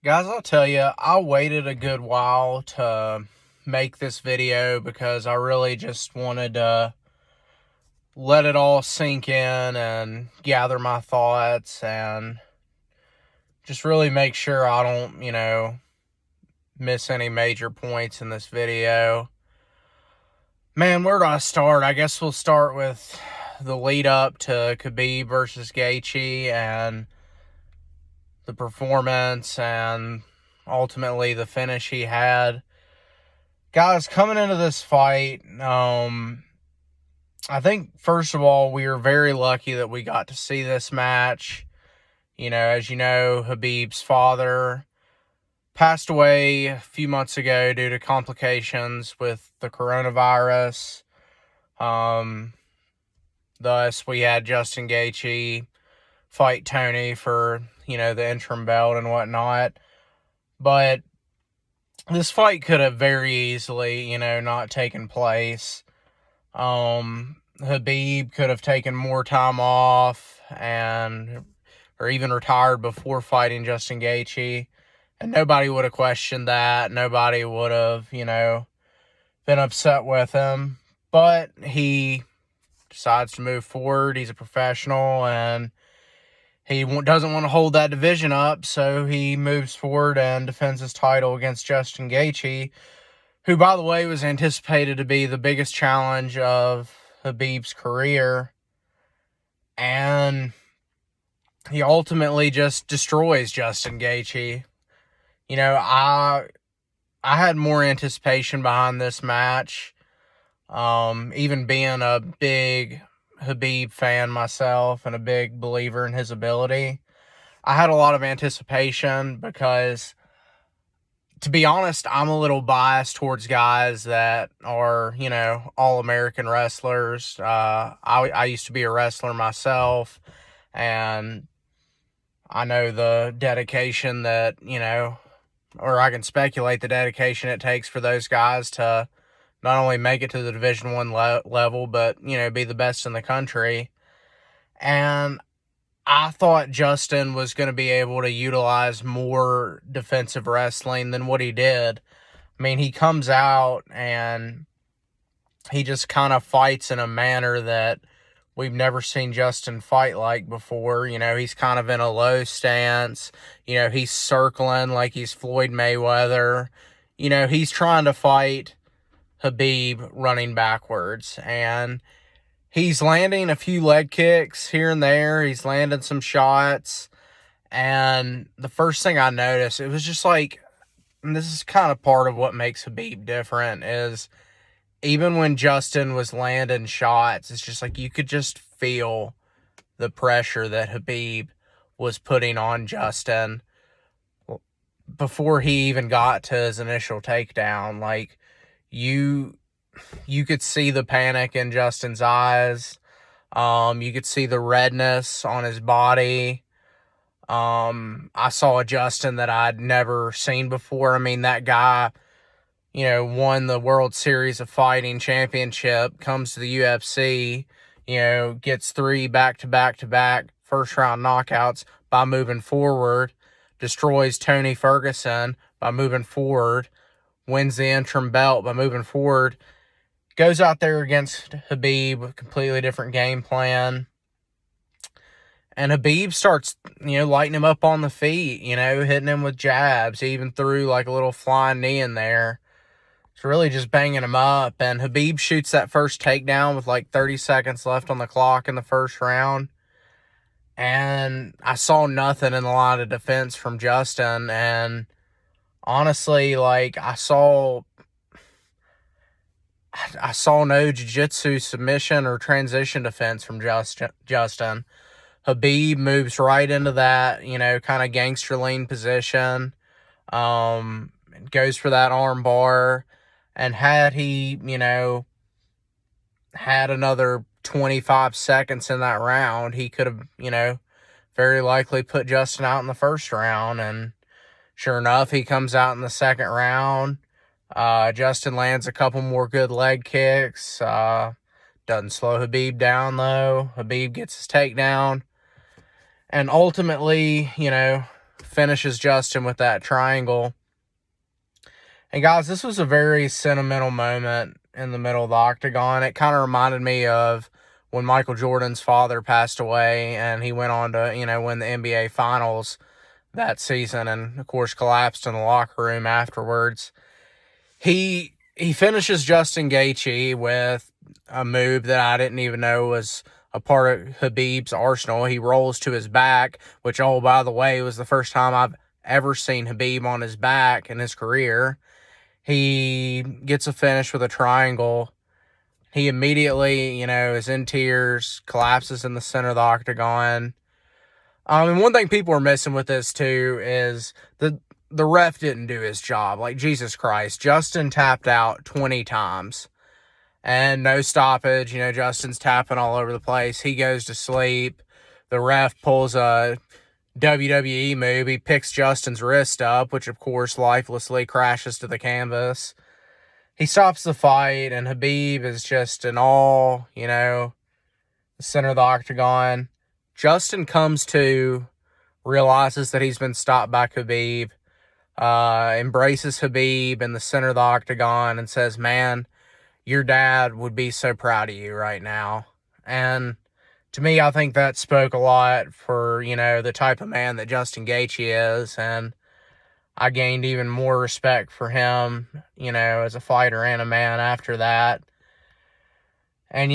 Guys, I'll tell you, I waited a good while to make this video because I really just wanted to let it all sink in and gather my thoughts and just really make sure I don't, miss any major points in this video. Man, where do I start? I guess we'll start with the lead up to Khabib versus Gaethje and the performance and ultimately the finish he had. Guys, coming into this fight, I think, first of all, we were very lucky that we got to see this match. As you know, Khabib's father passed away a few months ago due to complications with the coronavirus. Thus, we had Justin Gaethje fight Tony for, the interim belt and whatnot. But this fight could have very easily, not taken place. Khabib could have taken more time off or even retired before fighting Justin Gaethje, and nobody would have questioned that. Nobody would have, been upset with him. But he decides to move forward. He's a professional, and he doesn't want to hold that division up, so he moves forward and defends his title against Justin Gaethje, who, by the way, was anticipated to be the biggest challenge of Khabib's career. And he ultimately just destroys Justin Gaethje. I had more anticipation behind this match. Even being a big Khabib fan myself and a big believer in his ability, I had a lot of anticipation because, to be honest, I'm a little biased towards guys that are, all-American wrestlers. I used to be a wrestler myself, and I know the dedication that, or I can speculate the dedication it takes for those guys to not only make it to the Division I level, but, be the best in the country. And I thought Justin was going to be able to utilize more defensive wrestling than what he did. I mean, he comes out and he just kind of fights in a manner that we've never seen Justin fight like before. He's kind of in a low stance. He's circling like he's Floyd Mayweather. He's trying to fight Khabib running backwards, and he's landing a few leg kicks here and there. He's landing some shots, and the first thing I noticed, it was just like, and this is kind of part of what makes Khabib different, is even when Justin was landing shots, it's just like you could just feel the pressure that Khabib was putting on Justin before he even got to his initial takedown. Like, you could see the panic in Justin's eyes. You could see the redness on his body. I saw a Justin that I'd never seen before. I mean, that guy, won the World Series of Fighting championship, comes to the UFC, gets 3 back-to-back first-round knockouts by moving forward, destroys Tony Ferguson by moving forward, wins the interim belt by moving forward, goes out there against Khabib with a completely different game plan. And Khabib starts, lighting him up on the feet, hitting him with jabs. He even threw like a little flying knee in there. It's really just banging him up. And Khabib shoots that first takedown with like 30 seconds left on the clock in the first round. And I saw nothing in the line of defense from Justin. And honestly, like, I saw no jiu-jitsu submission or transition defense from Justin. Khabib moves right into that, kind of gangster lean position. Goes for that arm bar. And had he, had another 25 seconds in that round, he could have, very likely put Justin out in the first round. And sure enough, he comes out in the second round. Justin lands a couple more good leg kicks. Doesn't slow Khabib down, though. Khabib gets his takedown. And ultimately, finishes Justin with that triangle. And guys, this was a very sentimental moment in the middle of the octagon. It kind of reminded me of when Michael Jordan's father passed away and he went on to, win the NBA Finals that season and, of course, collapsed in the locker room afterwards. He finishes Justin Gaethje with a move that I didn't even know was a part of Khabib's arsenal. He rolls to his back, which, oh, by the way, was the first time I've ever seen Khabib on his back in his career. He gets a finish with a triangle. He immediately, is in tears, collapses in the center of the octagon. And one thing people are missing with this, too, is the ref didn't do his job. Like, Jesus Christ, Justin tapped out 20 times. And no stoppage. Justin's tapping all over the place. He goes to sleep. The ref pulls a WWE move. He picks Justin's wrist up, which, of course, lifelessly crashes to the canvas. He stops the fight, and Khabib is just in awe, the center of the octagon. Justin comes to, realizes that he's been stopped by Khabib, embraces Khabib in the center of the octagon and says, "Man, your dad would be so proud of you right now." And to me, I think that spoke a lot for, the type of man that Justin Gaethje is. And I gained even more respect for him, as a fighter and a man after that. And,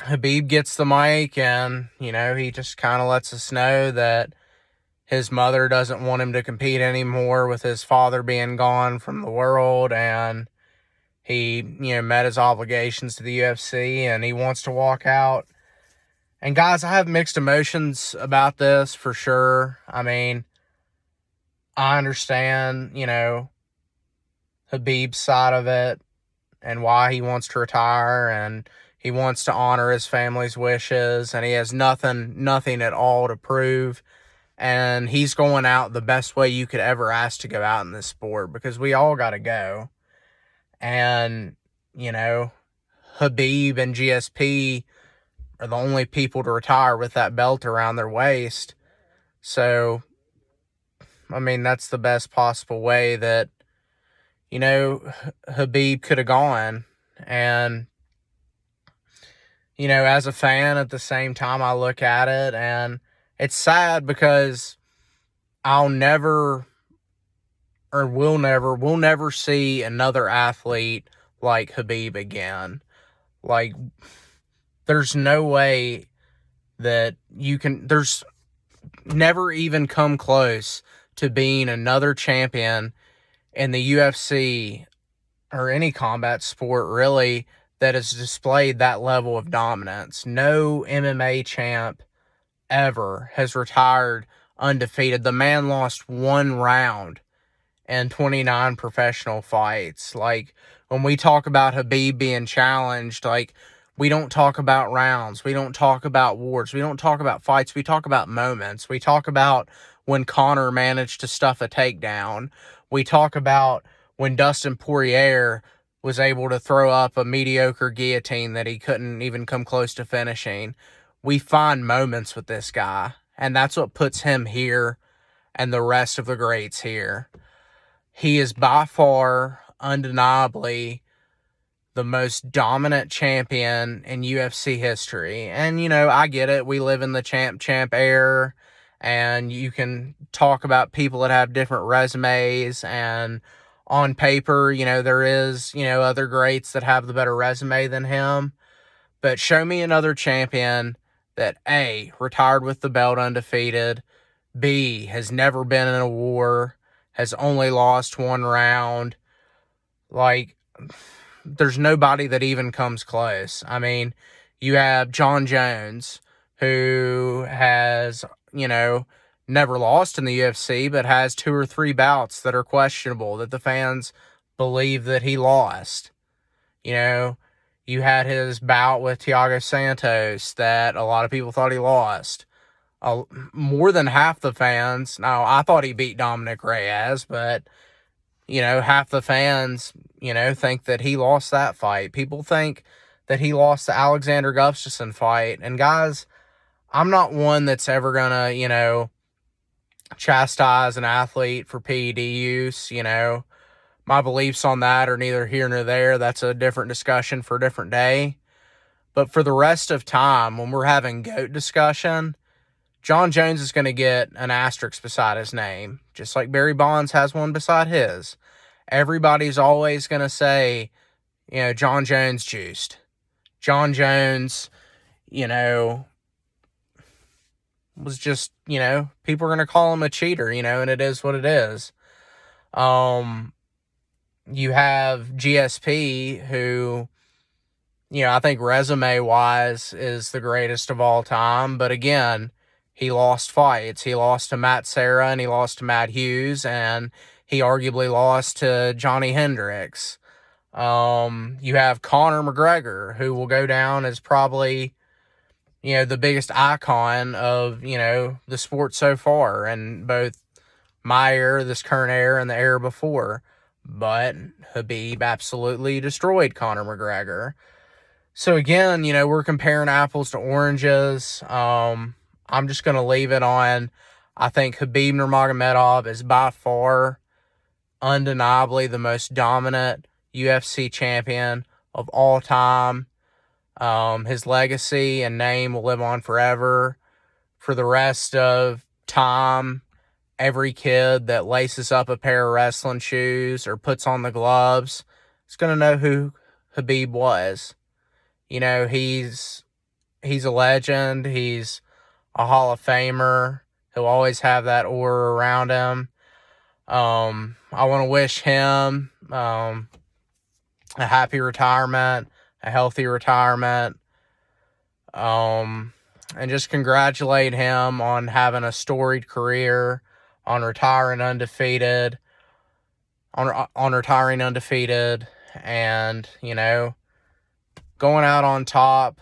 Khabib gets the mic and, he just kind of lets us know that his mother doesn't want him to compete anymore with his father being gone from the world. And he, met his obligations to the UFC and he wants to walk out. And guys, I have mixed emotions about this for sure. I mean, I understand, Khabib's side of it and why he wants to retire and he wants to honor his family's wishes and he has nothing at all to prove. And he's going out the best way you could ever ask to go out in this sport because we all got to go. And, Khabib and GSP are the only people to retire with that belt around their waist. So, I mean, that's the best possible way that, Khabib could have gone. And, as a fan at the same time, I look at it and it's sad because we'll never see another athlete like Khabib again. Like, there's no way that there's never even come close to being another champion in the UFC or any combat sport, really, that has displayed that level of dominance. No MMA champ ever has retired undefeated. The man lost one round and 29 professional fights. Like, when we talk about Khabib being challenged, like, we don't talk about rounds. We don't talk about wars. We don't talk about fights. We talk about moments. We talk about when Conor managed to stuff a takedown. We talk about when Dustin Poirier was able to throw up a mediocre guillotine that he couldn't even come close to finishing. We find moments with this guy, and that's what puts him here and the rest of the greats here. He is by far, undeniably, the most dominant champion in UFC history. And, I get it. We live in the champ era, and you can talk about people that have different resumes, and on paper, there is, other greats that have the better resume than him. But show me another champion that A, retired with the belt undefeated, B, has never been in a war, has only lost one round. Like, there's nobody that even comes close. I mean, you have John Jones, who has, never lost in the UFC, but has 2 or 3 bouts that are questionable, that the fans believe that he lost. You had his bout with Thiago Santos that a lot of people thought he lost. More than half the fans, now I thought he beat Dominic Reyes, but, half the fans, think that he lost that fight. People think that he lost the Alexander Gustafsson fight. And guys, I'm not one that's ever gonna, chastise an athlete for PED use. My beliefs on that are neither here nor there. That's a different discussion for a different day. But for the rest of time, when we're having GOAT discussion, Jon Jones is going to get an asterisk beside his name, just like Barry Bonds has one beside his. Everybody's always going to say, Jon Jones juiced. Jon Jones, was just, people are going to call him a cheater, and it is what it is. You have GSP, who, I think resume-wise is the greatest of all time. But again, he lost fights. He lost to Matt Serra, and he lost to Matt Hughes, and he arguably lost to Johnny Hendricks. You have Conor McGregor, who will go down as probably, the biggest icon of, the sport so far, and both my era, this current era, and the era before. But Khabib absolutely destroyed Conor McGregor. So again, we're comparing apples to oranges. I'm just going to leave it on, I think Khabib Nurmagomedov is by far, undeniably the most dominant UFC champion of all time. His legacy and name will live on forever. For the rest of time, every kid that laces up a pair of wrestling shoes or puts on the gloves is going to know who Khabib was. He's a legend. He's a Hall of Famer. He'll always have that aura around him. I want to wish him a happy retirement, a healthy retirement, and just congratulate him on having a storied career, on retiring undefeated, and, going out on top.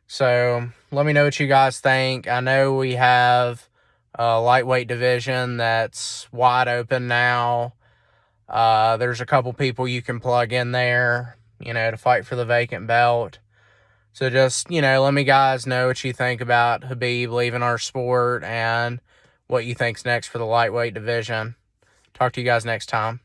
So let me know what you guys think. I know we have a lightweight division that's wide open now. There's a couple people you can plug in there, to fight for the vacant belt. So just, let me guys know what you think about Khabib leaving our sport and what you think's next for the lightweight division. Talk to you guys next time.